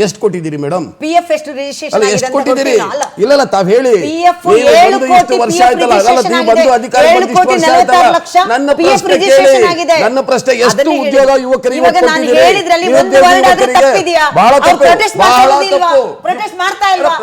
ಎಷ್ಟು ಕೊಟ್ಟಿದ್ದೀರಿ madam? PF ಎಷ್ಟು ರಿಜಿಸ್ಟ್ರೇಷನ್ ಆಗಿದೆ ಎಷ್ಟು ಕೊಟ್ಟಿದ್ದೀರಿ? ಇಲ್ಲ ತಾವ್ ಹೇಳಿ. PF 7 ಕೋಟಿ ವರ್ಷ ಆಯ್ತಲ್ಲ, ನೀವು ಬಂದು ಅಧಿಕಾರ ನನ್ನ ಪ್ರಶ್ನೆ ಕೇಳಿ. ನನ್ನ ಪ್ರಶ್ನೆ ಎಷ್ಟು ಉದ್ಯೋಗ ಯುವಕರಿಗೆ ಬಹಳ ತಪ್ಪು. ಪ್ರೊಟೆಸ್ಟ್ ಮಾಡ್ತಾ ಇಲ್ವಾ?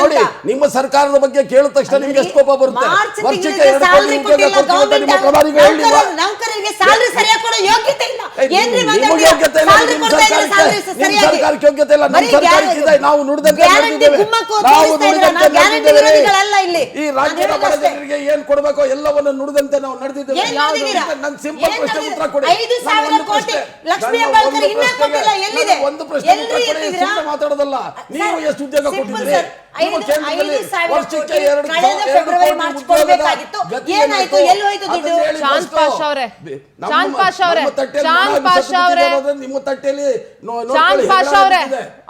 ನೋಡಿ, ನಿಮ್ಮ ಸರ್ಕಾರದ ಬಗ್ಗೆ ಕೇಳಿದ ತಕ್ಷಣ ನಿಮ್ಗೆ ಎಷ್ಟು ಕೋಪ ಬರುತ್ತೆ. ವರ್ಷಕ್ಕೆ 2 ಕೋಟಿ ಉದ್ಯೋಗ ಕೊಡ್ತೀವಿ ನಿಮ್ಮ ಪ್ರಭಾರಿಗಳು ಹೇಳಿಲ್ವಾ? ನೌಕರರಿಗೆ ಸ್ಯಾಲರಿ ಸರಿಯಾಗಿ ಕೊಡೋ ಯೋಗ್ಯತೆ ಇಲ್ಲ. ಏನ್ರಿ ನಿಮಗೆ ಯೋಗ್ಯತೆ ಇಲ್ಲ, ನಿಮ್ಮ ಸರ್ಕಾರಕ್ಕೆ ಯೋಗ್ಯತೆ ಇಲ್ಲ. ನಮ್ಮ ಸರ್ಕಾರಕ್ಕೆ ಇದೆ. ನಾವು ನುಡಿದಂತೆ ನಡೆದಿದ್ದೇವೆ. ಈ ರಾಜ್ಯದ ಬಡ ಜನರಿಗೆ ಏನ್ ಕೊಡಬೇಕೋ ಎಲ್ಲವನ್ನು ನುಡಿದಂತೆ ನಾವು ನಡೆದಿದ್ದೇವೆ. ನನ್ನ ಸಿಂಪಲ್ ಪ್ರಶ್ನೆ ಉತ್ತರ ಕೊಡಿ. 5,000 ಕೋಟಿ ಲಕ್ಷ್ಮೀ ಹೆಬ್ಬಾಳ್ಕರ್ ಇನ್ನೂ ಕೊಟ್ಟಿಲ್ಲ, ಎಲ್ಲಿದೆ? ಒಂದು ಪ್ರಶ್ನೆ ಉತ್ತರ ಕೊಡಿ, ಸುಮ್ಮನೆ ಮಾತಾಡೋದಲ್ಲ. ನೀವು ಎಷ್ಟು ಉದ್ಯೋಗ ಕೊಟ್ಟಿದ್ದೀರಿ? ವರ್ಷಕ್ಕೆ 2 ನಿಮ್ಮ ತಟ್ಟೆಯಲ್ಲಿ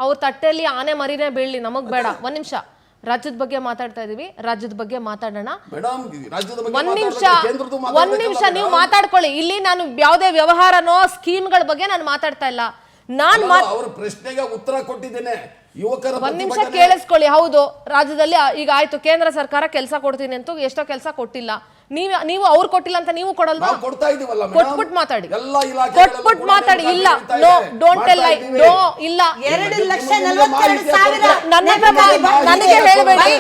ಅವ್ರ ತಟ್ಟೆಯಲ್ಲಿ ಆನೆ ಮರಿನೇ ಬೀಳಲಿ, ನಮಗ್ ಬೇಡ. ಒಂದ್ ನಿಮಿಷ, ರಾಜ್ಯದ ಬಗ್ಗೆ ಮಾತಾಡ್ತಾ ಇದೀವಿ, ರಾಜ್ಯದ ಬಗ್ಗೆ ಮಾತಾಡೋಣ. ಒಂದ್ ನಿಮಿಷ ನೀವು ಮಾತಾಡ್ಕೊಳ್ಳಿ. ಇಲ್ಲಿ ನಾನು ಯಾವುದೇ ವ್ಯವಹಾರನೋ ಸ್ಕೀಮ್ಗಳ ಬಗ್ಗೆ ನಾನು ಮಾತಾಡ್ತಾ ಇಲ್ಲ. ಅವರ ಪ್ರಶ್ನೆಗೆ ಉತ್ತರ ಕೊಟ್ಟಿದ್ದೇನೆ. ಒಂದ್ ನಿಮಿಷ ಕೇಳಿಸ್ಕೊಳ್ಳಿ. ಹೌದು, ರಾಜ್ಯದಲ್ಲಿ ಈಗ ಆಯ್ತು, ಕೇಂದ್ರ ಸರ್ಕಾರ ಕೆಲಸ ಕೊಡ್ತೀನಿ ಅಂತ ಎಷ್ಟೋ ಕೆಲಸ ಕೊಟ್ಟಿಲ್ಲ. ನೀವು ಅವ್ರು ಕೊಟ್ಟಿಲ್ಲ ಅಂತ ನೀವು ಕೊಡಲ್ವಾ? ಕೊಟ್ಬಿಟ್ಟು ಮಾತಾಡಿ, ಕೊಟ್ಬಿಟ್ಟು ಮಾತಾಡಿ. ಇಲ್ಲ, ನೋ, ಡೋಂಟ್ ಟೆಲ್ ಲೈ. ನೋ, ಇಲ್ಲ. 2,42,000 ನನಗೆ ಹೇಳಬೇಡಿ,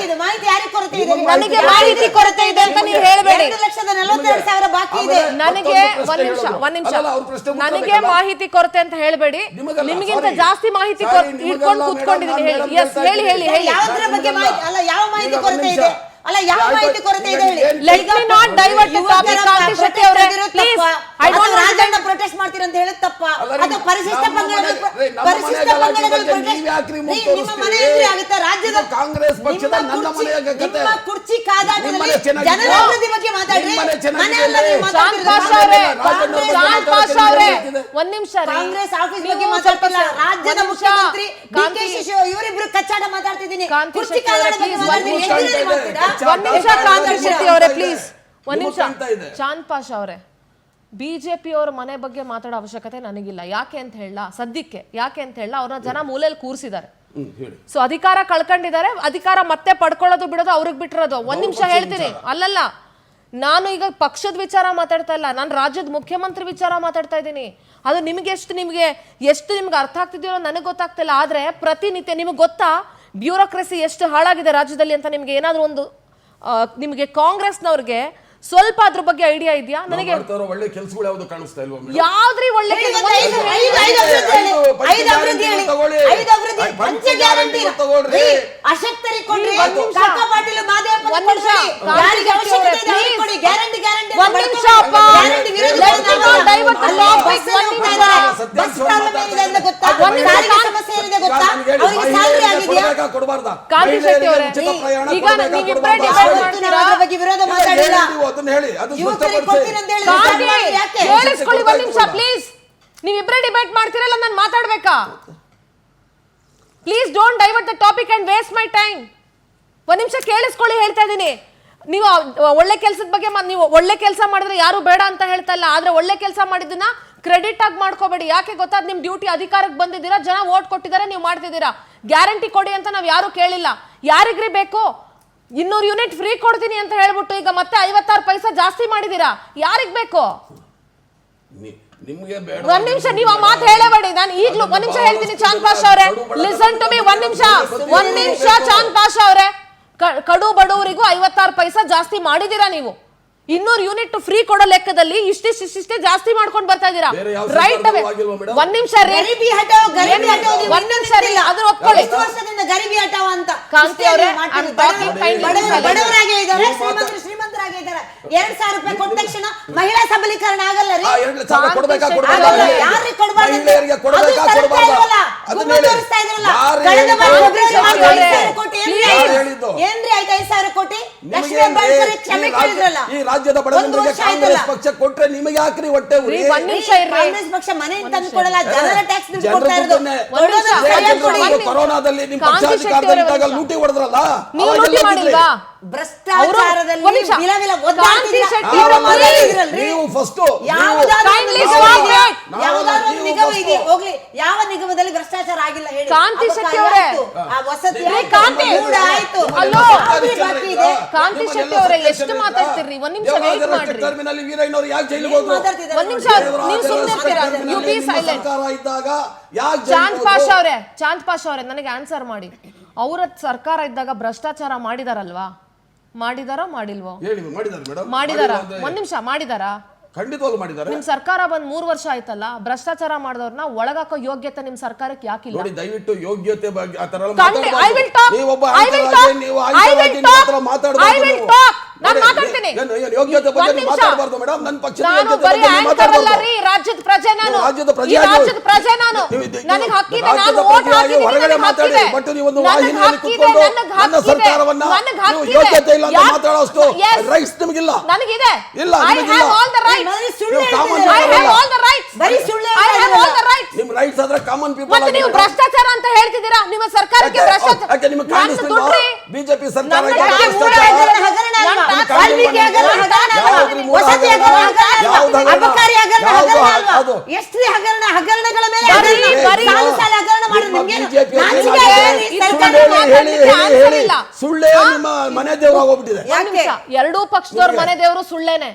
ನನಗೆ ಮಾಹಿತಿ ಕೊರತೆ ಇದೆ ಅಂತ ನೀವು ಹೇಳಬೇಡಿ. 2,42,000 ಬಾಕಿ ಇದೆ. ನನಗೆ ಒಂದ್ ನಿಮಿಷ ನನಗೆ ಮಾಹಿತಿ ಕೊರತೆ ಅಂತ ಹೇಳಬೇಡಿ. ನಿಮಗಿಂತ ಜಾಸ್ತಿ ಮಾಹಿತಿ ಇಟ್ಕೊಂಡು ಕೂತ್ಕೊಂಡಿದ್ದೀನಿ. ಹೇಳಿ, ಎಸ್, ಹೇಳಿ ಹೇಳಿ ಹೇಳಿ. ಯಾವುದರ ಬಗ್ಗೆ ಮಾಹಿತಿ ಅಲ್ಲ, ಯಾವ ಮಾಹಿತಿ ಕೊರತೆ ಇದೆ? ಅಲ್ಲ, ಯಾವ ಮಾಹಿತಿ ಕೊರತೆ ಇದೆ ಹೇಳಿ. Let me not divert the topic. ಕಾಂತಿ ಶೆಟ್ಟಿ ಅವರೇ, please, I don't Rajanna protest ಮಾಡ್ತೀರಾ ಅಂತ ಹೇಳೋದು ತಪ್ಪ? ಅದು ಪರಿಶಿಷ್ಟ ಪಂಗಡಗಳ ನಿಮ್ಮ ಮನೆ ಎದುರು ಆಗುತ್ತಾ? ರಾಜ್ಯದ ಕಾಂಗ್ರೆಸ್ ಪಕ್ಷದ ನನ್ನ ಮನೆಯ ಕತೆ, ನಿಮ್ಮ ಕುರ್ಚಿ ಕಾದಾಟದಲ್ಲಿ ಜನರ ಅಭಿವೃದ್ಧಿ ಬಗ್ಗೆ ಮಾತಾಡ್ರಿ. ಮನೆ ಅಲ್ಲ ನೀವು ಶಾಂತ್ ಪಾಷಾ ಅವರೇ, ಒಂದ್ ನಿಮಿಷ. ಕಾಂಗ್ರೆಸ್ ಆಫೀಸ್ ಬಗ್ಗೆ ಮಾತಾಡ್ತಿಲ್ಲ. ರಾಜ್ಯದ ಮುಖ್ಯಮಂತ್ರಿ DK ಇವರಿಬ್ರು ಕಚ್ಚಾಟ ಮಾತಾಡ್ತಿದ್ದೀನಿ. ಕುರ್ಚಿ ಕಾದಾಟ ಬಗ್ಗೆ ಮಾತಾಡ್ತೀನಿ. ಒಂದ್ ನಿಮಿಷ ಕಾಂತಿ ಶೆಟ್ಟಿ ಅವರೇ, ಪ್ಲೀಸ್ ಒಂದ್ ನಿಮಿಷ. ಶಾಂತ್ ಪಾಷಾ ಅವರೇ, ಬಿಜೆಪಿ ಅವರ ಮನೆ ಬಗ್ಗೆ ಮಾತಾಡೋ ಅವಶ್ಯಕತೆ ನನಗಿಲ್ಲ. ಯಾಕೆ ಅಂತ ಹೇಳ, ಸದ್ಯಕ್ಕೆ ಯಾಕೆ ಅಂತ ಹೇಳ, ಅವ್ರನ್ನ ಜನ ಮೂಲೆಯಲ್ಲಿ ಕೂರಿಸಿದ್ದಾರೆ. ಸೊ ಅಧಿಕಾರ ಕಳ್ಕೊಂಡಿದ್ದಾರೆ, ಅಧಿಕಾರ ಮತ್ತೆ ಪಡ್ಕೊಳ್ಳೋದು ಬಿಡೋದು ಅವ್ರಿಗೆ ಬಿಟ್ಟಿರೋದು. ಒಂದ್ ನಿಮಿಷ ಹೇಳ್ತೀನಿ. ಅಲ್ಲಲ್ಲ, ನಾನು ಈಗ ಪಕ್ಷದ ವಿಚಾರ ಮಾತಾಡ್ತಾ ಇಲ್ಲ, ನಾನು ರಾಜ್ಯದ ಮುಖ್ಯಮಂತ್ರಿ ವಿಚಾರ ಮಾತಾಡ್ತಾ ಇದ್ದೀನಿ. ಅದು ನಿಮ್ಗೆ ಎಷ್ಟು ನಿಮ್ಗೆ ಅರ್ಥ ಆಗ್ತಿದೆಯೋ ನನಗೆ ಗೊತ್ತಾಗ್ತಿಲ್ಲ. ಆದ್ರೆ ಪ್ರತಿನಿತ್ಯ ನಿಮ್ಗೆ ಗೊತ್ತಾ ಬ್ಯೂರೋಕ್ರಸಿ ಎಷ್ಟು ಹಾಳಾಗಿದೆ ರಾಜ್ಯದಲ್ಲಿ ಅಂತ? ನಿಮ್ಗೆ ಏನಾದ್ರೂ ಒಂದು ನಿಮಗೆ ಕಾಂಗ್ರೆಸ್ನವ್ರಿಗೆ ಸ್ವಲ್ಪ ಅದ್ರ ಬಗ್ಗೆ ಐಡಿಯಾ ಇದೆಯಾ? ನನಗೆ ಒಳ್ಳೆ ಕೆಲಸಗಳು ಯಾವುದು ಕಾಣಿಸ್ತಾ ಇಲ್ವಾ? ಯಾವ್ದ್ರಿ ಒಳ್ಳೆ ಕಾಂತಿ ಶೆಟ್ಟಿ ಅವರೇ, ಈಗ ನೀವಿಬ್ಬರೇ ಡಿಬೇಟ್ ಮಾಡ್ತೀರಾ? ವಿರೋಧ ಮಾತಾಡಿಲ್ಲ. ಕೇಳಿಸ್ಕೊಳ್ಳಿ ಒಂದ್ ನಿಮಿಷ ಪ್ಲೀಸ್. ನೀವಿಬ್ಬರೇ ಡಿಬೇಟ್ ಮಾಡ್ತೀರಲ್ಲ, ನಾನು ಮಾತಾಡ್ಬೇಕಾ? Please don't divert the topic and waste my time. ಒಂದ್ ನಿಮಿಷ ಕೇಳಿಸ್ಕೊಳ್ಳಿ, ಹೇಳ್ತಾ ಇದ್ದೀನಿ. ನೀವು ಒಳ್ಳೆ ಕೆಲಸದ ಬಗ್ಗೆ ನೀವು ಒಳ್ಳೆ ಕೆಲಸ ಮಾಡಿದ್ರೆ ಯಾರು ಬೇಡ ಅಂತ ಹೇಳ್ತಾ ಇಲ್ಲ. ಆದ್ರೆ ಒಳ್ಳೆ ಕೆಲಸ ಮಾಡಿದ್ದನ್ನ ಕ್ರೆಡಿಟ್ ಆಗಿ ಮಾಡ್ಕೋಬೇಡಿ. ಯಾಕೆ ಗೊತ್ತಾ? ನಿಮ್ ಡ್ಯೂಟಿ ಅಧಿಕಾರಕ್ಕೆ ಬಂದಿದ್ದೀರಾ, ಜನ ವೋಟ್ ಕೊಟ್ಟಿದ್ದಾರೆ, ನೀವು ಮಾಡ್ತಿದ್ದೀರಾ. ಗ್ಯಾರಂಟಿ ಕೊಡಿ ಅಂತ ನಾವ್ ಯಾರು ಕೇಳಿಲ್ಲ. ಯಾರಿಗ್ರಿ ಬೇಕು? 200 ಯೂನಿಟ್ ಫ್ರೀ ಕೊಡ್ತೀನಿ ಅಂತ ಹೇಳ್ಬಿಟ್ಟು ಈಗ ಮತ್ತೆ 56 ಪೈಸಾ ಜಾಸ್ತಿ ಮಾಡಿದೀರಾ. ಯಾರಿಗ್ ಬೇಕು? ಒಂದ್ ನಿಮಿಷ, ನೀವು ಆ ಮಾತು ಹೇಳಬೇಡಿ. ನಾನು ಈಗ್ಲೂ ಒಂದ್ ನಿಮಿಷ ಹೇಳ್ತೀನಿ. ಚಾಂದ್ ಪಾಷಾ ಅವರೇ, ಲಿಸನ್ ಟು ಮಿ. ಒಂದ್ ನಿಮಿಷ ಚಾಂದ್ ಪಾಷಾ ಅವರೇ, ಕಡು ಬಡವರಿಗೂ 56 ಪೈಸಾ ಜಾಸ್ತಿ ಮಾಡಿದೀರಾ ನೀವು. 200 ಯೂನಿಟ್ ಫ್ರೀ ಕೊಡೋ ಲೆಕ್ಕದಲ್ಲಿ ಇಷ್ಟೇ ಜಾಸ್ತಿ ಮಾಡ್ಕೊಂಡು ಬರ್ತಾ ಇದೀರಾ. ರೈಟ್ ಅವೇ. ಒಂದ್ ನಿಮಿಷ ರೀ, ಒಂದ್ ನಿಮಿಷ ರೀ, ಅದ್ರ ಒಪ್ಕೊಳ್ಳಿ. ಗರೀಬಿ ಹಟಾವ್ ಅಂತ ಕಾಂತಿ ಅವರೇ, ಬಡವರಾಗೇ ಇದ್ದಾರೆ, ಶ್ರೀಮಂತರಾಗೇ ಇದ್ದಾರೆ. 2,000 ರೂಪಾಯಿ ಕೊಟ್ಟ ತಕ್ಷಣ ಮಹಿಳಾ ಸಬಲೀಕರಣ ಆಗಲ್ಲ ರೀ. ಯಾರಿಗೆ ಕೊಡಬಾರ್ದು? ಏನ್ರಿ ಆಯ್ತು 5,000 ಕೋಟಿ ಲಕ್ಷ್ಮೀ ಹೆಬ್ಬಾಳ್ಕರ್ ಕ್ಷಮೆ ಕೇಳಿದ್ರಲ್ಲ. ರಾಜ್ಯದ ಬಡವರಿಗೆ ಕಾಂಗ್ರೆಸ್ ಪಕ್ಷ ಕೊಟ್ರೆ ನಿಮಗೆ ಯಾಕ್ರಿ ಹೊಟ್ಟೆ ಉರಿ? ಕಾಂಗ್ರೆಸ್ ಪಕ್ಷ ಮನೆ ತಂದು ಕೊಡಲ್ಲ, ಜನರ ಟ್ಯಾಕ್ಸ್ ದುಡ್ಡು ಕೊಡ್ತಾ ಇರೋದು. ಕೊರೋನಾದಲ್ಲಿ ನಿಮ್ಮ ಪಕ್ಷ ಅಧಿಕಾರದಲ್ಲಿದ್ದಾಗ ಲೂಟಿ ಹೊಡೆದ್ರಲ್ಲ, ನೀವು ಲೂಟಿ ಮಾಡಿಲ್ವಾ? ಭ್ರಷ್ಟಾಚಾರದಲ್ಲಿ ನೀವು ಫಸ್ಟ್ ಹೋಗ್ಲಿ, ಯಾವ ನಿಗಮದಲ್ಲಿ ಭ್ರಷ್ಟಾಚಾರ ಆಗಿಲ್ಲ ಹೇಳಿ? ಕಾಂತಿ ಶೆಟ್ಟಿ ಅವರೇ, ವಸತಿ ಕಾಂತಿ ಆಯ್ತು, ಅಲ್ಲೋ ಬಾಕಿ ಇದೆ. ಕಾಂತಿ ಶೆಟ್ಟಿ ಅವರೇ ಎಷ್ಟು ಮಾತಾಡ್ತಿರ್ರಿ? ಒಂದ್ ನಿಮಿಷ ವೇಟ್ ಮಾಡ್ರಿ. ಟರ್ಮಿನಲ್ ವೀರಯ್ಯನವರು ಯಾಕೆ ಜೈಲಿಗೆ ಹೋದ್ರು? ಒಂದ್ ನಿಮಿಷ ನೀವು ಸುಮ್ಮನೆ ಇರ್ತೀರಾ? You be silent. ಸರ್ಕಾರ ಇದ್ದಾಗ ಯಾಕೆ ಚಾಂದ್ ಪಾಷಾ ಅವರೇ ನನಗೆ ಆನ್ಸರ್ ಮಾಡಿ. ಅವರ ಸರ್ಕಾರ ಇದ್ದಾಗ ಭ್ರಷ್ಟಾಚಾರ ಮಾಡಿದಾರಲ್ವಾ? ಮಾಡಿದಾರಾ ಮಾಡಿಲ್ವೋ? ಹೇಳಿ ಮಾಡಿದ್ದಾರೆ ಮೇಡಮ್. ಮಾಡಿದಾರಾ? ಒಂದ್ ನಿಮಿಷ ಮಾಡಿದಾರಾ? ಖಂಡಿತವಾಗ್ಲೂ ಮಾಡಿದ್ದಾರೆ. ನಿಮ್ ಸರ್ಕಾರ ಬಂದ್ 3 ವರ್ಷ ಆಯ್ತಲ್ಲ, ಭ್ರಷ್ಟಾಚಾರ ಮಾಡಿದವ್ರನ್ನ ಒಳಗಾಕೋ ಯೋಗ್ಯತೆ ನಿಮ್ ಸರ್ಕಾರಕ್ಕೆ ಯಾಕಿಲ್ಲ? ನೋಡಿ, ದಯವಿಟ್ಟು ಯೋಗ್ಯತೆ ಬಗ್ಗೆ ಆ ತರ ಎಲ್ಲ ಖಂಡಿತ, I will talk. ನೀವು ಒಬ್ಬ I will ಆಂಕರ್ ಆಗಿ, talk. ನೀವು I ಆಂಕರ್ will ಆಗಿ talk. ಮಾತ್ರ ಮಾತಾಡಬಾರ್ದು. I will ನೀವು. talk. ನಾನು ನೋಡಿ, ಮಾತಾಡ್ತೀನಿ. ಯೋಗ್ಯತೆ ಬಗ್ಗೆ ಒಂದ್ ನೀವು ನಿಮಿಷ. ಮಾತಾಡಬಾರ್ದು ಮೇಡಮ್. ನನ್ನ ಪಕ್ಷದ ನಾನು ಯೋಗ್ಯತೆ ಬರೀ ಬಗ್ಗೆ ನೀವು ಆಂಕರ್ ಅಲ್ಲ ಮಾತಾಡಬಾರ್ದು. ರೀ, ರಾಜ್ಯದ ಪ್ರಜೆ ನಾನು. ರಾಜ್ಯದ ಪ್ರಜೆ ಈ ಆಗಿ- ರಾಜ್ಯದ ಪ್ರಜೆ ನಾನು. ನನಗೆ ಹಕ್ಕಿದೆ, ನಾನು ರಾಜ್ಯದ ವೋಟ್ ಪ್ರಜೆಯಾಗಿ ಹಾಕಿದ್ದೀನಿ, ಹೊರಗಡೆ ನನಗೆ ಮಾತಾಡಿ. ಹಕ್ಕಿದೆ. ಬಟ್ ನೀವು ಒಂದು ನನಗೆ ವಾಹಿನಿಯಲ್ಲಿ ಹಕ್ಕಿದೆ, ಕೂತ್ಕೊಂಡು ನನಗೆ ನನ್ನ ಹಕ್ಕಿದೆ, ಸರ್ಕಾರವನ್ನ ನನಗೆ ನೀವು ಹಕ್ಕಿದೆ. ಯೋಗ್ಯತೆ ಇಲ್ಲ ಅಂತ ಮಾತಾಡೋಷ್ಟು Yes. ರೈಟ್ಸ್ ನಿಮಗಿಲ್ಲ. ನನಗಿದೆ. ಇಲ್ಲ, I ನಿಮಗಿಲ್ಲ. have all the rights. ಬರೀ ಸುಳ್ಳು ನೀವು common ಹೇಳ್ತಿದ್ದೀರಾ? I have all the rights. ಬರೀ ಸುಳ್ಳು I have all the rights. ನಿಮ್ ರೈಟ್ಸ್ ಆದ್ರೆ ಕಾಮನ್ ಪೀಪಲ್ ಮತ್ತೆ ನೀವು ಭ್ರಷ್ಟಾಚಾರ ಅಂತ ಹೇಳ್ತಿದ್ದೀರಾ? ನಿಮ್ಮ ಸರ್ಕಾರಕ್ಕೆ ಭ್ರಷ್ಟಾಚಾರ ಯಾಕೆ ನಿಮಗೆ ನನ್ನ ಕಾಣಿಸ್ತಿಲ್ವಾ? ದುಡ್ಡು ರೀ. ಬಿಜೆಪಿ ಸರ್ಕಾರ ನನ್ನ ಇದ್ದಾಗ ಟ್ಯಾಕ್ಸ್ ಭ್ರಷ್ಟಾಚಾರ ಹಗರಣ ಅಲ್ವಾ? ನನ್ನ ವಾಲ್ಮೀಕಿ ಹಗರಣ ಅಲ್ವಾ? ವಸತಿ ಹಗರಣ ಅಲ್ವಾ? ಅಬಕಾರಿ ಹಗರಣ ಅಲ್ವಾ? ಎಷ್ಟು ಹಗರಣಗಳ ಮೇಲೆ ಸಾಲು ಸಾಲು ಹಗರಣ ಮಾಡಿದ್ರು. ನಿಮ್ಗೇನು ನಾಚಿಕೆ ಆಗಲ್ಲ ಈ ಸರ್ಕಾರ? ಸುಳ್ಳೇ ನಿಮ್ಮ ಮನೆ ದೇವ್ರು ಆಗೋಗ್ಬಿಟ್ಟಿದೆ. ಒಂದ್ ನಿಮಿಷ. ಎರಡೂ ಪಕ್ಷದವ್ರ ಮನೆ ದೇವರು ಸುಳ್ಳೇನೆ.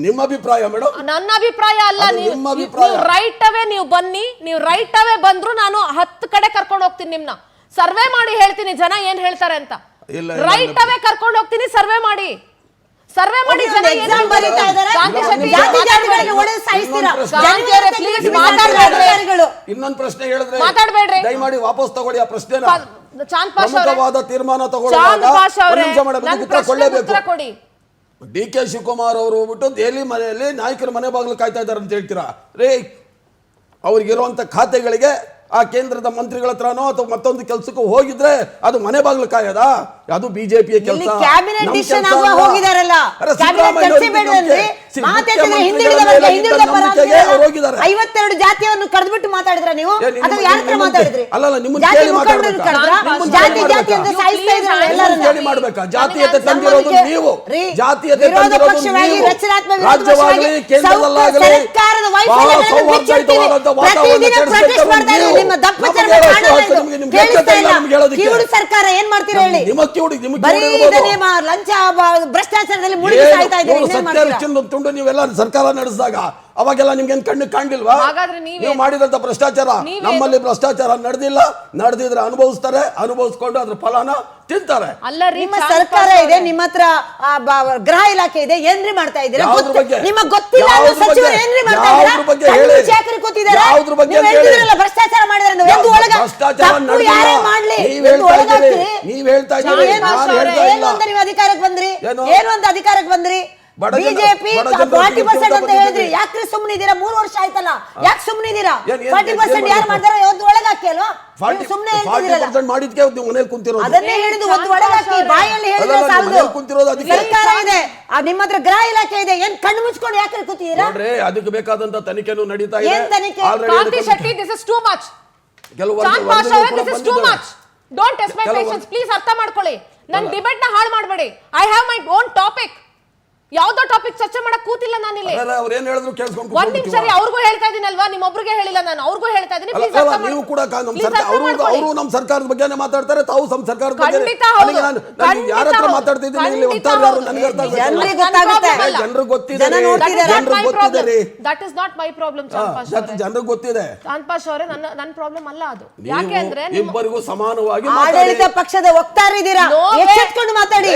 ನಿಮ್ಮ ಅಭಿಪ್ರಾಯ ಮೇಡಮ್? ನನ್ನ ಅಭಿಪ್ರಾಯ ಅಲ್ಲ. ಅದು ನೀವು ನಿಮ್ಮ ಅಭಿಪ್ರಾಯ. ರೈಟ್ ಅವೇ ನೀವು ಬನ್ನಿ, ನೀವು ರೈಟ್ ಅವೇ ಬಂದ್ರು ನಾನು 10 ಕಡೆ ಕರ್ಕೊಂಡು ಹೋಗ್ತೀನಿ. ನಿಮ್ನ ಸರ್ವೆ ಮಾಡಿ ಹೇಳ್ತೀನಿ ಜನ ಏನ್ ಹೇಳ್ತಾರೆ ಅಂತ. ಇಲ್ಲ, ರೈಟ್ ಅವೇ ಕರ್ಕೊಂಡು ಹೋಗ್ತೀನಿ, ಸರ್ವೆ ಮಾಡಿ ಜನ ಏನ್ ಎಕ್ಸಾಮ್ ಬರೀತಾ ಇದ್ದಾರೆ. ಕಾಂತಿ ಶೆಟ್ಟಿ ಜಾತಿ ಜಾತಿಗಳಿಗೆ ಒಡೆದು ಸಾಯಿಸ್ತೀರಾ? ಕಾಂತಿ ಅವರೇ, please ಮಾತಾಡ್ಬೇಡ್ರಿ. ಇನ್ನೊಂದು ಪ್ರಶ್ನೆ ಹೇಳಿದ್ರೆ ಮಾತಾಡ್ಬೇಡ್ರಿ. ದಯಮಾಡಿ ವಾಪಸ್ ತಗೊಳ್ಳಿ ಆ ಪ್ರಶ್ನೆನ. ಚಾಂದ್ ಪಾಷಾ ಅವರೇ, ಪ್ರಮುಖವಾದ ತೀರ್ಮಾನ ಚಾಂದ್ ತಗೊಳ್ಳುವಾಗ ಪಾಷಾ ಅವರೇ, ಒಂದು ನಿಮಿಷ ಮೇಡಮ್, ನನ್ನ ಉತ್ತರ ಪ್ರಶ್ನೆಗೆ ಕೊಡಲೇಬೇಕು. ಉತ್ತರ ಕೊಡಿ. ಡಿ ಕೆ ಶಿವಕುಮಾರ್ ಅವರು ಹೋಗ್ಬಿಟ್ಟು ದೆಹಲಿ ಮನೆಯಲ್ಲಿ ನಾಯಕರ ಮನೆ ಬಾಗಿಲು ಕಾಯ್ತಾ ಇದ್ದಾರೆ ಅಂತ ಹೇಳ್ತೀರಾ ರೇ? ಅವ್ರಿಗಿರುವಂತ ಖಾತೆಗಳಿಗೆ ಆ ಕೇಂದ್ರದ ಮಂತ್ರಿಗಳ ಹತ್ರನೋ ಅಥವಾ ಮತ್ತೊಂದು ಕೆಲಸಕ್ಕೂ ಹೋಗಿದ್ರೆ ಅದು ಮನೆ ಬಾಗಿಲು ಕಾಯದ? ಅದು ಬಿಜೆಪಿಯ ಕೆಲಸ. ಕ್ಯಾಬಿನೆಟ್ ಡಿಸಿಷನ್ ಆಗುವ ಹೋಗಿದಾರಲ್ಲ, ಕ್ಯಾಬಿನೆಟ್ ಚರ್ಚೆ ಬೇಡವೇನ್ರಿ? ಮಾತಾಡ್ತಿದ್ರೆ ಹಿಂದುಳಿದ ವರ್ಗ, ಹಿಂದುಳಿದ ಪರ ಅಂತ 52 ಜಾತಿಯನ್ನು ಕರೆದ್ಬಿಟ್ಟು ಮಾತಾಡಿದ್ರ ನೀವು? ಅಥವಾ ಯಾರ ಹತ್ರ ಮಾತಾಡಿದ್ರಿ? ಅಲ್ಲಲ್ಲ, ನಿಮ್ಮನ್ನ ಜಾತಿ ಕೇಳಿ ಮುಖಂಡರು ಕರೆದ್ರ? ಮಾತಾಡ್ಬೇಕಾ? ಜಾತಿ ಜಾತಿ ಅಂತ ಸಾಯಿಸ್ತಾ ಇದ್ರಲ್ಲ ಎಲ್ಲರನ್ನ. ಕೇಳಿ ಮಾಡ್ಬೇಕಾ? ಜಾತೀಯತೆ ತಂದಿರೋದು ನೀವು, ಜಾತೀಯತೆ ವಿರೋಧ ತಂದಿರೋದು ಪಕ್ಷವಾಗಿ ನೀವು. ರಚನಾತ್ಮಕ ರಾಜ್ಯವಾಗಲಿ ಕೇಂದ್ರದಲ್ಲಾಗಲಿ ಸರ್ಕಾರದ ವೈಫಲ್ಯಗಳನ್ನು ಬಿಚ್ಚಿಡ್ತೀವಿ. ಪ್ರತಿದಿನ ಪ್ರೊಟೆಸ್ಟ್ ಮಾಡ್ತಾ ಇದ್ದೀವಿ. ನಿಮ್ಮ ದಪ್ಪಚರ್ಮ ಕಾಣಲ್ಲ ಇದು. ಕೇಳಿಸ್ತಾ ಇಲ್ಲ. ಕಿವುಡು ಸರ್ಕಾರ ಏನ್ ಮಾಡ್ತೀರಾ ಹೇಳಿ? ಬರೀ ಇದನ್ನೇ ಲಂಚ ಭ್ರಷ್ಟಾಚಾರದಲ್ಲಿ ಮುಳುಗಿ ಸಾಯ್ತಾ ಇದ್ದೀವಿ. ಇನ್ನೇನ್ ಮಾಡ್ತೀರಾ? ತುಂಡು ನೀವೆಲ್ಲ ಸರ್ಕಾರ ನಡೆಸಿದಾಗ ಅವಾಗೆಲ್ಲ ನಿಮ್ಗೆ ಕಣ್ಣು ಕಾಣ್ಲಿಲ್ವಾ? ಹಾಗಾದ್ರೆ ನೀವು ಮಾಡಿದಂತ ಭ್ರಷ್ಟಾಚಾರ. ನಮ್ಮಲ್ಲಿ ಭ್ರಷ್ಟಾಚಾರ ನಡೆದಿಲ್ಲ. ನಡೆದಿದ್ರೆ ಅನುಭವಿಸ್ತಾರೆ, ಅನುಭವಿಸ್ಕೊಂಡು ಅದ್ರ ಫಲನ ತಿಂತಾರೆ. ಅಲ್ಲ ರೀ, ನಿಮ್ಮ ಸರ್ಕಾರ ಇದೆ, ನಿಮ್ಮ ಹತ್ರ ಗೃಹ ಇಲಾಖೆ ಇದೆ, ಏನ್ರಿ ಮಾಡ್ತಾ ಇದ್ದೀರಾ? ನಿಮಗೆ ಗೊತ್ತಿಲ್ಲ ಅನ್ನೋ ಸಚಿವರು ಏನ್ರಿ ಮಾಡ್ತಾ ಇದ್ದೀರಾ? ಚಾಕರಿ ಕೂತಿದ್ದಾರೆ. ನೀವು ಹೇಳ್ತಿದ್ರಲ್ಲ ಭ್ರಷ್ಟಾಚಾರ ಮಾಡಿದ್ರೆ ಎಂದು ಒಳಗ ತಪ್ಪು ಯಾರೇ ಮಾಡ್ಲಿ ಎಂದು ಒಳಗಾಗ್ತೀರಿ. ನೀವ್ ಹೇಳ್ತಾ ಇದ್ದೀರಿ, ಏನು ಅಂತ ನೀವು ಅಧಿಕಾರಕ್ಕೆ ಬಂದ್ರಿ? ಏನು ಅಂತ ಅಧಿಕಾರಕ್ಕೆ ಬಂದ್ರಿ? ಬಿಜೆಪಿ 40% ಅಂತ ಹೇಳಿದ್ರಿ. ಯಾಕ್ರಿ ಸುಮ್ಮನಿದ್ದೀರಾ? 3 ವರ್ಷ ಆಯ್ತಲ್ಲ, ಯಾಕೆ ಸುಮ್ಮನಿದ್ದೀರಾ? 40% ಯಾರು ಮಾಡ್ತಾರೋ ಒಂದು ಒಳಗಾಕಿ ಅಲ್ವಾ? ಸುಮ್ಮನೆ ಹೇಳ್ತಿದ್ದೀರಲ್ಲ. ಮಾಡಿದ್ಕೆ ನೀವು ಮನೇಲಿ ಕುಂತಿರೋದು. ಅದನ್ನೇ ಹೇಳಿದ್ದು, ಒಂದು ಒಳಗಾಕಿ. ಬಾಯಲ್ಲಿ ಹೇಳಿದ್ರೆ ಸಾಲದು. ಸರ್ಕಾರ ಇದೆ, ನಿಮ್ಮ ಹತ್ರ ಗೃಹ ಇಲಾಖೆ ಇದೆ, ಏನ್ ಕಣ್ಣು ಮುಚ್ಕೊಂಡು ಯಾಕೆ ಕೂತಿದ್ದೀರಾ? ನೋಡ್ರಿ, ಅದಕ್ಕೆ ಬೇಕಾದಂತ ತನಿಖೆನೂ ನಡೀತಾ ಇದೆ. ಏನ್ ತನಿಖೆ? ಕಾಂತಿ Shetty, this is too much. Chand Pasha ಅವರೇ, this is too much. Don't test my patience. Please ಅರ್ಥ ಮಾಡ್ಕೊಳ್ಳಿ. ನನ್ನ ಡಿಬೇಟ್ ನ ಹಾಳು ಮಾಡಬೇಡಿ. I have my own topic. ಯಾವ್ದೋ ಟಾಪಿಕ್ ಚರ್ಚೆ ಮಾಡಕ್ ಕೂತಿಲ್ಲ ನಾನಿಲ್ಲಿ. ಅವ್ರು ಏನ್ ಹೇಳಿದ್ರು ಕೇಳಿಸ್ಕೊಂಡು ಒಂದ್ ನಿಮಿಷ ರೀ, ಅವ್ರಿಗೂ ಹೇಳ್ತಾ ಇದೀನಲ್ವಾ? ನಿಮ್ಮೊಬ್ರಿಗೆ ಹೇಳಿಲ್ಲ ನಾನು, ಅವ್ರಿಗೂ ಹೇಳ್ತಾ ಇದೀನಿ. ನೀವು ಕೂಡ ಅವರು ನಮ್ಮ ಸರ್ಕಾರದ ಬಗ್ಗೆ ಮಾತಾಡ್ತಾರೆ, ತಾವು ನಮ್ಮ ಸರ್ಕಾರದ ಬಗ್ಗೆ. ಯಾರ ಹತ್ರ ಮಾತಾಡ್ತಿದ್ದೀನಿ ಇಲ್ಲಿ? ಜನರಿಗೆ ಗೊತ್ತಿದೆ. That is not my problem. ಜನರಿಗೆ ಗೊತ್ತಿದೆ. ಚಾಂದ್ ಪಾಷಾ ಅವರೇ, ನನ್ನ ಪ್ರಾಬ್ಲಮ್ ಅಲ್ಲ ಅದು. ಯಾಕೆ ಅಂದ್ರೆ ಇಬ್ಬರಿಗೂ ಸಮಾನವಾಗಿ ಆಡಳಿತ ಪಕ್ಷದ ವಕ್ತಾರಿದ್ದೀರಾ, ಎಚ್ಚೆತ್ಕೊಂಡು ಮಾತಾಡಿ.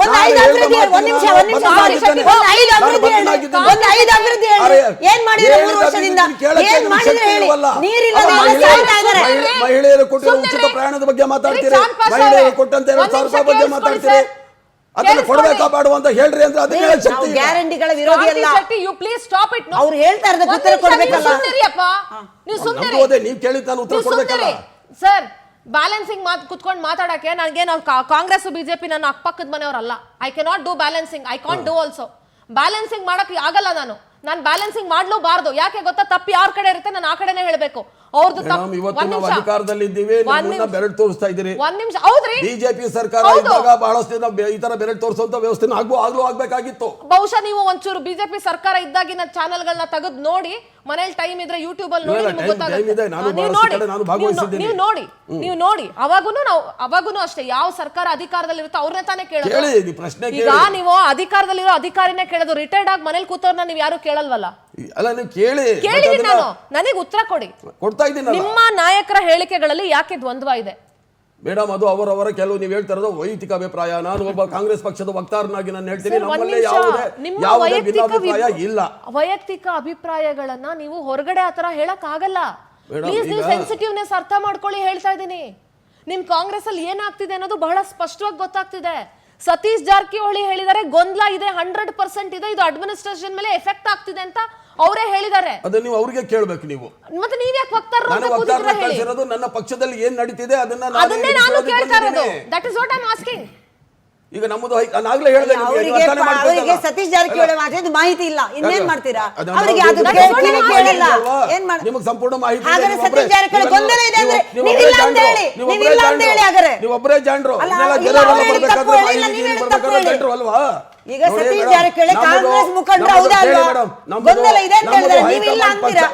ಒಂದು 5 ಅಭಿವೃದ್ಧಿ ಏನ್ ಮಾಡಿದ್ರೆ 3 ವರ್ಷದಿಂದ ಏನ್ ಮಾಡಿದ್ರೆ ಹೇಳಿ? ನೀರಿಲ್ಲದೆ ಮಹಿಳೆಯರು ಕೊಟ್ಟಿರೋ ಉಚಿತ ಪ್ರಯಾಣದ ಬಗ್ಗೆ ಮಾತಾಡ್ತೀರಿ, ಮಹಿಳೆಯರು ಕೊಟ್ಟಂತ 2,000 ರೂಪಾಯಿ ಬಗ್ಗೆ ಮಾತಾಡ್ತೀರಿ. ಅದನ್ನ ಕೊಡಬೇಕಾ ಬೇಡ ಅಂತ ಹೇಳ್ರಿ ಅಂದ್ರೆ ಅದಕ್ಕೆ ಶಕ್ತಿ ಇಲ್ಲ. ಗ್ಯಾರಂಟಿಗಳ ವಿರೋಧಿ ಅಲ್ಲ. You please stop it. ಅವ್ರು ಹೇಳ್ತಾ ಇರೋದಕ್ಕೆ ಉತ್ತರ ಕೊಡಬೇಕಲ್ಲ. ನೀವು ಸುಮ್ಮನೆ ನೀವು ಕೇಳಿದ ನಾನು ಉತ್ತರ ಕೊಡಬೇಕಲ್ಲ ಸರ್. ಬ್ಯಾಲೆನ್ಸಿಂಗ್ ಕುತ್ಕೊಂಡು ಮಾತಾಡಕ್ಕೆ ನನಗೇನು ಕಾಂಗ್ರೆಸ್ ಬಿಜೆಪಿ ನನ್ನ ಅಕ್ಕಪಕ್ಕದ ಮನೆಯವರಲ್ಲ. I cannot do balancing. I can't do also. Balancing ಮಾಡಕ್ಕೆ ಆಗಲ್ಲ. ನಾನು ಬ್ಯಾಲೆನ್ಸಿಂಗ್ ಮಾಡ್ಲೂಬಾರ್ದು. ಯಾಕೆ ಗೊತ್ತಾ? ತಪ್ಪು ಯಾರ ಕಡೆ ಇರುತ್ತೆ ನಾನು ಆ ಕಡೆನೇ ಹೇಳಬೇಕು. ಅವ್ರದ್ದು ಇವತ್ತು ನಾವು ಅಧಿಕಾರದಲ್ಲಿ ಇದ್ದೀವಿ, ನಮ್ಮನ್ನ ಬೆರಳು ತೋರಿಸ್ತಾ ಇದ್ದೀರಿ. ಒಂದ್ ನಿಮಿಷ, ಹೌದ್ರಿ, ಬಿಜೆಪಿ ಸರ್ಕಾರ ಇದ್ದಾಗ ಬಹಳಷ್ಟು ಜನ ಈ ತರ ಬೆರಳು ತೋರಿಸುವಂತ ವ್ಯವಸ್ಥೆ ಆಗ್ಲೂ ಆಗ್ಬೇಕಾಗಿತ್ತು. ಬಹುಶಃ ನೀವು ಒಂಚೂರು ಬಿಜೆಪಿ ಸರ್ಕಾರ ಇದ್ದಾಗಿನ ಚಾನೆಲ್ಗಳನ್ನ ತೆಗೆದು ನೋಡಿ, ಮನೇಲಿ ಟೈಮ್ ಇದ್ರೆ ಯೂಟ್ಯೂಬ್ ಅಲ್ಲಿ ನೋಡಿ, ನಿಮ್ಗೆ ಗೊತ್ತಾಗುತ್ತೆ. ನೀವು ನೋಡಿ ಅವಾಗೂನು ಅಷ್ಟೇ, ಯಾವ ಸರ್ಕಾರ ಅಧಿಕಾರದಲ್ಲಿ ಇರುತ್ತೋ ಅವ್ರನ್ನೇ ತಾನೇ ಕೇಳೋದು. ಈಗ ನೀವು ಅಧಿಕಾರದಲ್ಲಿರೋ ಅಧಿಕಾರಿನೇ ಕೇಳೋದು, ರಿಟೈರ್ಡ್ ಆಗಿ ಮನೇಲಿ ಕೂತವ್ರನ್ನ ನೀವು ಯಾರು ಕೇಳಲ್ವಲ್ಲ. ಅಲ್ಲ, ನೀವು ಕೇಳಿದೀನಿ ನಾನು, ನನಗೆ ಉತ್ತರ ಕೊಡ್ತಾ ಇದ್ದೀನಿ. ನಿಮ್ಮ ನಾಯಕರ ಹೇಳಿಕೆಗಳಲ್ಲಿ ಯಾಕೆ ದ್ವಂದ್ವ ಇದೆ ಮೇಡಮ್? ಅದು ಅವರವರ ಕೆಲವು ನೀವು ಹೇಳ್ತಾ ಇರೋದು ವೈಯಕ್ತಿಕ ಅಭಿಪ್ರಾಯ. ನಾನು ಒಬ್ಬ ಕಾಂಗ್ರೆಸ್ ಪಕ್ಷದ ವಕ್ತಾರನಾಗಿ ನಾನು ಹೇಳ್ತೀನಿ, ನಮ್ಮಲ್ಲಿ ಯಾವುದೇ ಭಿನ್ನಾಭಿಪ್ರಾಯ ಇಲ್ಲ. ವೈಯಕ್ತಿಕ ಅಭಿಪ್ರಾಯಗಳನ್ನ ನೀವು ಹೊರಗಡೆ ಆತರ ಹೇಳಕ್ ಆಗಲ್ಲ. ನೀವು ಸೆನ್ಸಿಟಿವ್ನೆಸ್ ಅರ್ಥ ಮಾಡ್ಕೊಳ್ಳಿ, ಹೇಳ್ತಾ ಇದ್ದೀನಿ. ನಿಮ್ ಕಾಂಗ್ರೆಸ್ ಅಲ್ಲಿ ಏನಾಗ್ತಿದೆ ಅನ್ನೋದು ಬಹಳ ಸ್ಪಷ್ಟವಾಗಿ ಗೊತ್ತಾಗ್ತಿದೆ. ಸತೀಶ್ ಜಾರಕಿಹೊಳಿ ಹೇಳಿದ್ದಾರೆ, ಗೊಂದಲ ಇದೆ, 100% ಇದೆ, ಇದು ಅಡ್ಮಿನಿಸ್ಟ್ರೇಷನ್ ಮೇಲೆ ಎಫೆಕ್ಟ್ ಆಗ್ತಿದೆ ಅಂತ ಅವರೇ ಹೇಳಿದ್ದಾರೆ. ಅದನ್ನ ನೀವು ಅವರಿಗೆ ಕೇಳಬೇಕು. ನೀವು ಮತ್ತೆ ನೀವ್ ಯಾಕೆ ವಕ್ತಾರರು? ನನ್ನ ಪಕ್ಷದಲ್ಲಿ ಏನ್ ನಡೀತಿದೆ ಅದನ್ನೇ ನಾನು ಕೇಳ್ತಾ ಇರೋದು. That is what I am asking. ಈಗ ನಮ್ಮದು ನಾಗಲೇ ಹೇಳಿದೆ, ಅವರಿಗೆ ಸತೀಶ್ ಜಾರಕಿಹೊಳಿ ಮಾತಾಡಿದ ಮಾಹಿತಿ ಇಲ್ಲ, ಇನ್ನೇನ್ ಮಾಡ್ತೀರಾ? ಅವರಿಗೆ ಅದು ಕೇಳಲ್ಲ, ಏನ್ ನಿಮಗೆ ಸಂಪೂರ್ಣ ಮಾಹಿತಿ ಇದೆ. ಹಾಗಾದ್ರೆ ಸತೀಶ್ ಜಾರಕಿಹೊಳಿ ಗೊಂದಲ ಇದೆ ಅಂದ್ರೆ ನೀವಿಲ್ಲ ಅಂತ ಹೇಳಿ, ನೀವಿಲ್ಲ ಅಂತ ಹೇಳಿ. ಹಾಗಾದ್ರೆ ನೀವು ಒಬ್ಬರೇ ಜಾಣರು, ಅಲ್ವಾ? ಈಗ ಸತೀಶ್ ಜಾರಕಿಹೊಳಿ ಕಾಂಗ್ರೆಸ್ ಮುಖಂಡರು, ಹೌದಾ ಅಲ್ವಾ? ಗೊಂದಲ ಇದೆ ಅಂತ ಹೇಳಿದ್ರೆ ನೀವಿಲ್ಲ ಅಂತೀರಾ,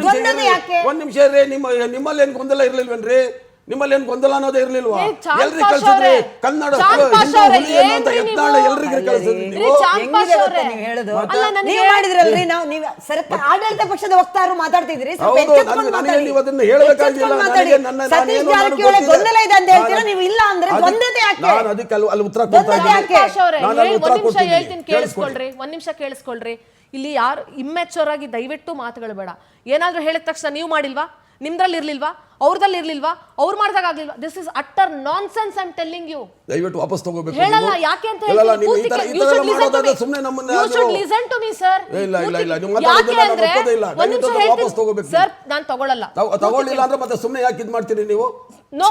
ಗೊಂದಲ ಯಾಕೆ? ಒಂದ್ ನಿಮಿಷ ರೀ, ನಿಮ್ಮಲ್ಲಿ ಏನ್ ಗೊಂದಲ ಇರ್ಲಿಲ್ವೇನ್ರಿ? ನಿಮ್ಮಲ್ಲಿ ಏನ್ ಗೊಂದಲ ಅನ್ನೋದೇ ಇರ್ಲಿಲ್ವಾ? ಎಲ್ರಿಗೆ ಕಳ್ಸಿದ್ರಿ ಕನ್ನಡ ಎಲ್ರಿಗೆ ಕಳ್ಸಿದ್ರಿ ನೀವು ಮಾಡಿದ್ರಲ್ರಿ. ನೀವು ಸರ್ಕಾರ ಆಡಳಿತ ಪಕ್ಷದ ವಕ್ತಾರರು ಮಾತಾಡ್ತಿದ್ರಿ, ನೀವು ಅದನ್ನ ಹೇಳ್ಬೇಕಾಗಿಲ್ಲ. ಸತೀಶ್ ಜಾರಕಿಹೊಳಿ ಗೊಂದಲ ಇದೆ ಅಂತ ಹೇಳ್ತೀರಾ, ನೀವು ಇಲ್ಲ ಅಂದ್ರೆ ಗೊಂದಲ ಯಾಕೆ? ನಾನು ಅದಕ್ಕೆ ಅಲ್ಲಿ ಉತ್ತರ ಕೊಡ್ತಾ ಹೇಳ್ತೀನಿ, ಕೇಳಿಸ್ಕೊಳ್ರಿ, ಒಂದ್ ನಿಮಿಷ ಕೇಳಿಸ್ಕೊಳ್ರಿ. ಇಲ್ಲಿ ಯಾರು ಇಮ್ಮೆಚೂರ್ ಆಗಿ ದಯವಿಟ್ಟು ಮಾತುಗಳು ಬೇಡ. ಏನಾದ್ರೂ ಹೇಳಿದ ತಕ್ಷಣ ನೀವು ಮಾಡಿಲ್ವಾ, ನಿಮ್ದ್ರಲ್ಲಿ ಇರ್ಲಿಲ್ವಾ, ಅವ್ರದಲ್ಲಿ ಇರ್ಲಿಲ್ವಾ, ಅವ್ರು ಮಾಡಿದಾಗ ಆಗ್ಲಿಲ್ವಾ? This is utter nonsense. I am telling you. ದಯವಿಟ್ಟು ವಾಪಸ್ ತಗೋಬೇಕು. ಹೇಳಲ್ಲ, ಯಾಕೆ ಅಂತ ಹೇಳಿ ಸುಮ್ಮನೆ ನಮ್ಮನ್ನ listen to me sir. Sir, ನಾನು ತಗೊಳ್ಳಲ್ಲ. ತಗೊಳ್ಳಿಲ್ಲ ಅಂದ್ರೆ ಮತ್ತೆ ಸುಮ್ಮನೆ ಯಾಕೆ ಇದ್ ಮಾಡ್ತೀರಿ ನೀವು? No,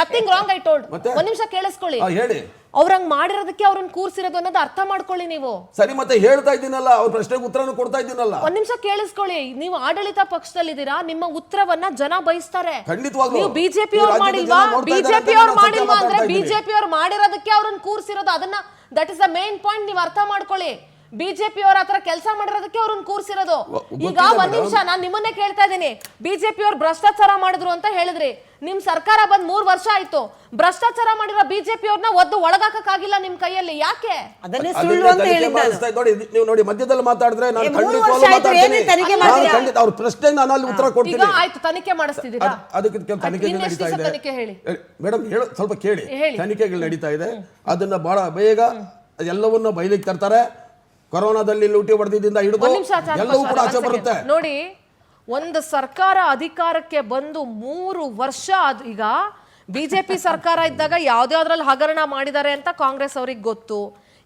nothing wrong I told. ಒಂದ್ ನಿಮಿಷ ಕೇಳಿಸ್ಕೊಳ್ಳಿ. ಹೇಳಿ. ಅವ್ರಂಗ್ ಮಾಡಿರೋದಕ್ಕೆ ಅವ್ರನ್ನ ಕೂರ್ಸಿರೋದು ಅನ್ನೋದು ಅರ್ಥ ಮಾಡ್ಕೊಳ್ಳಿ ನೀವು. ಸರಿ, ಮತ್ತೆ ಹೇಳ್ತಾ ಇದ್ದೀನಲ್ಲ, ಅವ್ರ ಪ್ರಶ್ನೆಗೆ ಉತ್ತರನ ಕೊಡ್ತಾ ಇದ್ದೀನಲ್ಲ. ಒಂದ್ ನಿಮಿಷ ಕೇಳಿಸ್ಕೊಳ್ಳಿ. ನೀವು ಆಡಳಿತ ಪಕ್ಷದಲ್ಲಿದ್ದೀರಾ, ನಿಮ್ಮ ಉತ್ತರವನ್ನ ಜನ ಬಯಸ್ತಾರೆ. ಖಂಡಿತವಾಗ್ಲೂ. ನೀವು ಬಿಜೆಪಿ ಅವ್ರು ಮಾಡಿಲ್ವಾ ಅಂದ್ರೆ ಬಿಜೆಪಿ ಅವ್ರು ಮಾಡಿರೋದಕ್ಕೆ ಅವ್ರನ್ನ ಕೂರ್ಸಿರೋದು, ಅದನ್ನ that is the main point. ನೀವು ಅರ್ಥ ಮಾಡ್ಕೊಳ್ಳಿ. ಬಿಜೆಪಿ ಅವ್ರ ಆತರ ಕೆಲಸ ಮಾಡಿರೋದಕ್ಕೆ ಅವ್ರನ್ನ ಕೂರ್ಸಿರೋದು. ಈಗ ಒಂದ್ ನಿಮಿಷ, ನಾನ್ ನಿಮ್ಮನ್ನೇ ಕೇಳ್ತಾ ಇದ್ದೀನಿ. ಬಿಜೆಪಿ ಅವ್ರು ಭ್ರಷ್ಟಾಚಾರ ಮಾಡಿದ್ರು ಅಂತ ಹೇಳಿದ್ರಿ. ನಿಮ್ ಸರ್ಕಾರ ಬಂದ್ 3 ವರ್ಷ ಆಯ್ತು. ಭ್ರಷ್ಟಾಚಾರ ಮಾಡಿರೋ ಬಿಜೆಪಿ ಅವ್ರನ್ನ ಒದ್ದು ಒಳಗಾಕಕ್ಕಾಗಿಲ್ಲ ನಿಮ್ ಕೈಯಲ್ಲಿ. ಯಾಕೆ? ಅದನ್ನೇ ಸುಳ್ಳು ಅಂತ ಹೇಳಿದ್ದಾರೆ. ನೋಡಿ, ನೀವು ನೋಡಿ, ಮಧ್ಯದಲ್ಲಿ ಮಾತಾಡಿದ್ರೆ ನಾನು ಖಂಡಿತ ಅವ್ರ ಪ್ರಶ್ನೆಗೆ ನಾನು ಅಲ್ಲಿ ಉತ್ತರ ಕೊಡ್ತೀನಿ. ಆಯ್ತು, ತನಿಖೆ ಮಾಡಿಸ್ತಿದ್ದೀರಾ? ಅದಕ್ಕೆ ತನಿಖೆಗಳು ನಡೀತಾ ಇದೆ ಮೇಡಮ್. ಸ್ವಲ್ಪ ಕೇಳಿ. ತನಿಖೆಗಳು ನಡೀತಾ ಇದೆ. ಅದನ್ನ ಬಹಳ ಬೇಗ ಎಲ್ಲವನ್ನ ಬಯಲಿಗೆ ತರ್ತಾರೆ. ಕೊರೋನಾದಲ್ಲಿ ಲೂಟಿ ಹೊಡೆದಿದ್ದರಿಂದ ಹಿಡಿದು ಎಲ್ಲವೂ ಕೂಡ ಆಚೆ ಬರುತ್ತೆ. ನೋಡಿ, ಒಂದು ಸರ್ಕಾರ ಅಧಿಕಾರಕ್ಕೆ ಬಂದು 3 ವರ್ಷ ಈಗ ಬಿಜೆಪಿ ಸರ್ಕಾರ ಇದ್ದಾಗ ಯಾವ್ದ್ಯಾವ್ದ್ರಲ್ಲಿ ಹಗರಣ ಮಾಡಿದ್ದಾರೆ ಅಂತ ಕಾಂಗ್ರೆಸ್ ಅವ್ರಿಗೆ ಗೊತ್ತು,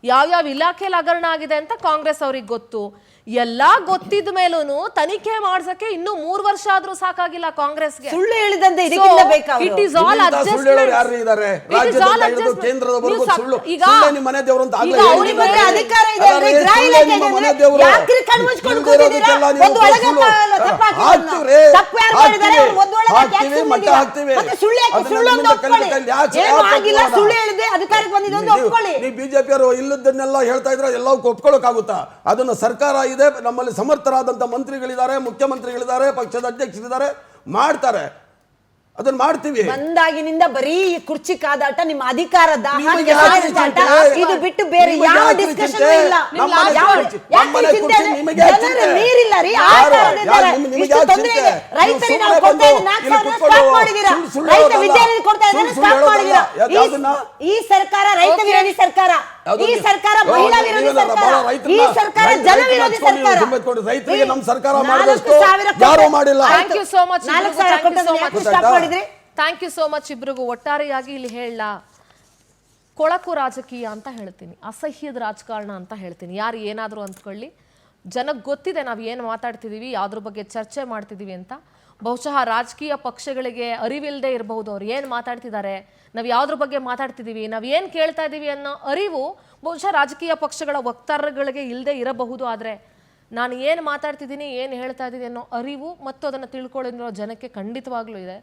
ಯಾವ್ಯಾವ ಇಲಾಖೆಯಲ್ಲಿ ಹಗರಣ ಆಗಿದೆ ಅಂತ ಕಾಂಗ್ರೆಸ್ ಅವ್ರಿಗೆ ಗೊತ್ತು. ಎಲ್ಲಾ ಗೊತ್ತಿದ ಮೇಲೂ ತನಿಖೆ ಮಾಡ್ಸಕ್ಕೆ ಇನ್ನೂ 3 ವರ್ಷ ಆದ್ರೂ ಸಾಕಾಗಿಲ್ಲ ಕಾಂಗ್ರೆಸ್ಗೆ. ಸುಳ್ಳು ಹೇಳಿದಂತೆ ಇದಕ್ಕಿಂತ ಬೇಕಾ? It is all adjustment. ಯಾರು ಇದ್ದಾರೆ ರಾಜ್ಯದಿಂದ ಹಿಡಿದು ಕೇಂದ್ರದವರೆಗೂ ಸುಳ್ಳು. ಈಗ ನಿಮ್ಮ ಮನೆ ದೇವರು ಅಂತ ಈಗ ಅವರಿಗೆ ಮತ್ತೆ ಅಧಿಕಾರ ಇದೆ ಅಂದ್ರೆ ಗೃಹ ಇಲಾಖೆ ಯಾಕ್ರಿ ಕಣ್ಣು ಮುಚ್ಕೊಂಡು ಕೂತಿದ್ದೀರಾ? ಒಂದು ಒಳಗೆ ಹಾಕ್ತಿವ್ರಿ, ತಪ್ಪು ಯಾರು ಮಾಡಿದ್ದಾರೆ ಅವ್ರು ಒಂದು ಒಳಗೆ ಹಾಕ್ತಿವಿ, ಮಟ್ಟ ಹಾಕ್ತಿವಿ. ಮತ್ತೆ ಸುಳ್ಳು ಯಾಕೆ? ಸುಳ್ಳು ಅಂತ ಒಪ್ಕೊಳ್ಳಿ. ಏನು ಆಗಿಲ್ಲ, ಸುಳ್ಳು ಹೇಳಿದೆ, ಅಧಿಕಾರಕ್ಕೆ ಬಂದಿದ್ದು ಅಂತ ಒಪ್ಕೊಳ್ಳಿ. ನೀವು ಬಿಜೆಪಿ ಅವರು ಇಲ್ಲದನ್ನೆಲ್ಲ ಹೇಳ್ತಾ ಇದ್ರೆ ಎಲ್ಲವೂ ಒಪ್ಕೊಳ್ಳೋಕ್ಕಾಗುತ್ತಾ? ಅದನ್ನ ಸರ್ಕಾರ ಇದೆ, ನಮ್ಮಲ್ಲಿ ಸಮರ್ಥರಾದಂತ ಮಂತ್ರಿಗಳಿದ್ದಾರೆ, ಮುಖ್ಯಮಂತ್ರಿಗಳಿದ್ದಾರೆ, ಪಕ್ಷದ ಅಧ್ಯಕ್ಷರಿದ್ದಾರೆ, ಮಾಡ್ತಾರೆ. ಅದನ್ನ ಮಾಡ್ತೀವಿ. ಬಂದಾಗಿನಿಂದ ಬರೀ ಕುರ್ಚಿ ಕಾದಾಟ, ನಿಮ್ಮ ಅಧಿಕಾರ ದಾಹ, ಇದು ಬಿಟ್ಟು ಬೇರೆ ಯಾವ ಡಿಸ್ಕಷನ್ ಇಲ್ಲ. ನೀರಿಲ್ಲ ರೀ, ಇಷ್ಟು ತೊಂದರೆ ಇದೆ. ರೈತರಿಗೆ ನಾವು ಕೊಡ್ತಾ ಇದ್ದೀವಿ 4,000 ಸ್ಟಾಪ್ ಮಾಡಿದೀರಾ, ರೈತ ವಿದ್ಯಾರ್ಥಿ ಕೊಡ್ತಾ ಇದ್ದೀರಾ, ಸ್ಟಾಪ್ ಮಾಡಿದೀರಾ. ಈ ಸರ್ಕಾರ ರೈತ ವಿರೋಧಿ ಸರ್ಕಾರ, ಈ ಸರ್ಕಾರ ಮಹಿಳಾ ವಿರೋಧಿ ಸರ್ಕಾರ, ಈ ಸರ್ಕಾರ ಜನ ವಿರೋಧಿ ಸರ್ಕಾರ. ರೈತರಿಗೆ ನಮ್ಮ ಸರ್ಕಾರ ಮಾಡಿದಷ್ಟು ಯಾರು ಮಾಡಿಲ್ಲ. Thank you so much. 4,000 ಕೊಟ್ಟು ಸ್ಟಾಪ್ ಮಾಡಿದ್ರಿ. ಥ್ಯಾಂಕ್ ಯು ಸೋ ಮಚ್ ಇಬ್ರಿಗೂ. ಒಟ್ಟಾರೆಯಾಗಿ ಇಲ್ಲಿ ಹೇಳ, ಕೊಳಕು ರಾಜಕೀಯ ಅಂತ ಹೇಳ್ತೀನಿ, ಅಸಹ್ಯದ ರಾಜಕಾರಣ ಅಂತ ಹೇಳ್ತೀನಿ. ಯಾರು ಏನಾದರೂ ಅಂದ್ಕೊಳ್ಳಿ, ಜನಕ್ಕೆ ಗೊತ್ತಿದೆ ನಾವು ಏನು ಮಾತಾಡ್ತಿದ್ದೀವಿ, ಯಾವ್ದ್ರ ಬಗ್ಗೆ ಚರ್ಚೆ ಮಾಡ್ತಿದ್ದೀವಿ ಅಂತ. ಬಹುಶಃ ರಾಜಕೀಯ ಪಕ್ಷಗಳಿಗೆ ಅರಿವಿಲ್ಲದೆ ಇರಬಹುದು ಅವ್ರು ಏನು ಮಾತಾಡ್ತಿದ್ದಾರೆ, ನಾವು ಯಾವುದ್ರ ಬಗ್ಗೆ ಮಾತಾಡ್ತಿದ್ದೀವಿ, ನಾವು ಏನು ಕೇಳ್ತಾ ಇದ್ದೀವಿ ಅನ್ನೋ ಅರಿವು ಬಹುಶಃ ರಾಜಕೀಯ ಪಕ್ಷಗಳ ವಕ್ತಾರಗಳಿಗೆ ಇಲ್ಲದೆ ಇರಬಹುದು. ಆದರೆ ನಾನು ಏನು ಮಾತಾಡ್ತಿದ್ದೀನಿ ಏನು ಹೇಳ್ತಾ ಇದ್ದೀನಿ ಅನ್ನೋ ಅರಿವು ಮತ್ತು ಅದನ್ನು ತಿಳ್ಕೊಳ್ಳೋ ಜನಕ್ಕೆ ಖಂಡಿತವಾಗ್ಲೂ ಇದೆ.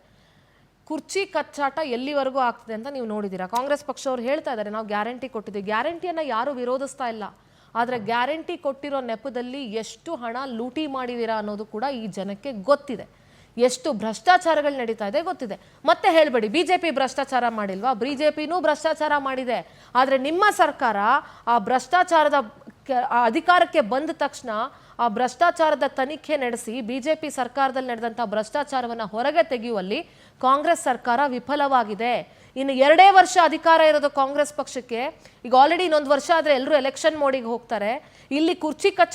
ಕುರ್ಚಿ ಕಚ್ಚಾಟ ಎಲ್ಲಿವರೆಗೂ ಆಗ್ತದೆ ಅಂತ ನೀವು ನೋಡಿದ್ದೀರಾ. ಕಾಂಗ್ರೆಸ್ ಪಕ್ಷವರು ಹೇಳ್ತಾ ಇದ್ದಾರೆ ನಾವು ಗ್ಯಾರಂಟಿ ಕೊಟ್ಟಿದ್ದೀವಿ. ಗ್ಯಾರಂಟಿಯನ್ನು ಯಾರೂ ವಿರೋಧಿಸ್ತಾ ಇಲ್ಲ. ಆದರೆ ಗ್ಯಾರಂಟಿ ಕೊಟ್ಟಿರೋ ನೆಪದಲ್ಲಿ ಎಷ್ಟು ಹಣ ಲೂಟಿ ಮಾಡಿದ್ದೀರಾ ಅನ್ನೋದು ಕೂಡ ಈ ಜನಕ್ಕೆ ಗೊತ್ತಿದೆ. ಎಷ್ಟು ಭ್ರಷ್ಟಾಚಾರಗಳು ನಡೀತಾ ಇದೆ ಗೊತ್ತಿದೆ. ಮತ್ತೆ ಹೇಳಬೇಡಿ BJP ಭ್ರಷ್ಟಾಚಾರ ಮಾಡಿಲ್ವಾ, BJPನೂ ಭ್ರಷ್ಟಾಚಾರ ಮಾಡಿದೆ. ಆದರೆ ನಿಮ್ಮ ಸರ್ಕಾರ ಆ ಭ್ರಷ್ಟಾಚಾರದ ಅಧಿಕಾರಕ್ಕೆ ಬಂದ ತಕ್ಷಣ ಆ ಭ್ರಷ್ಟಾಚಾರದ ತನಿಖೆ ನಡೆಸಿ BJP ಸರ್ಕಾರದಲ್ಲಿ ನಡೆದಂಥ ಭ್ರಷ್ಟಾಚಾರವನ್ನು ಹೊರಗೆ ತೆಗೆಯುವಲ್ಲಿ ಕಾಂಗ್ರೆಸ್ ಸರ್ಕಾರ ವಿಫಲವಾಗಿದೆ. ಇನ್ನು 2 ವರ್ಷ ಅಧಿಕಾರ ಇರೋದು ಕಾಂಗ್ರೆಸ್ ಪಕ್ಷಕ್ಕೆ. ಈಗ ಆಲ್ರೆಡಿ ಇನ್ನೊಂದು ವರ್ಷ ಆದರೆ ಎಲ್ಲರೂ ಎಲೆಕ್ಷನ್ ಮೋಡಿಗೆ ಹೋಗ್ತಾರೆ. ಇಲ್ಲಿ ಕುರ್ಚಿ ಕಚ್ಚಾಟ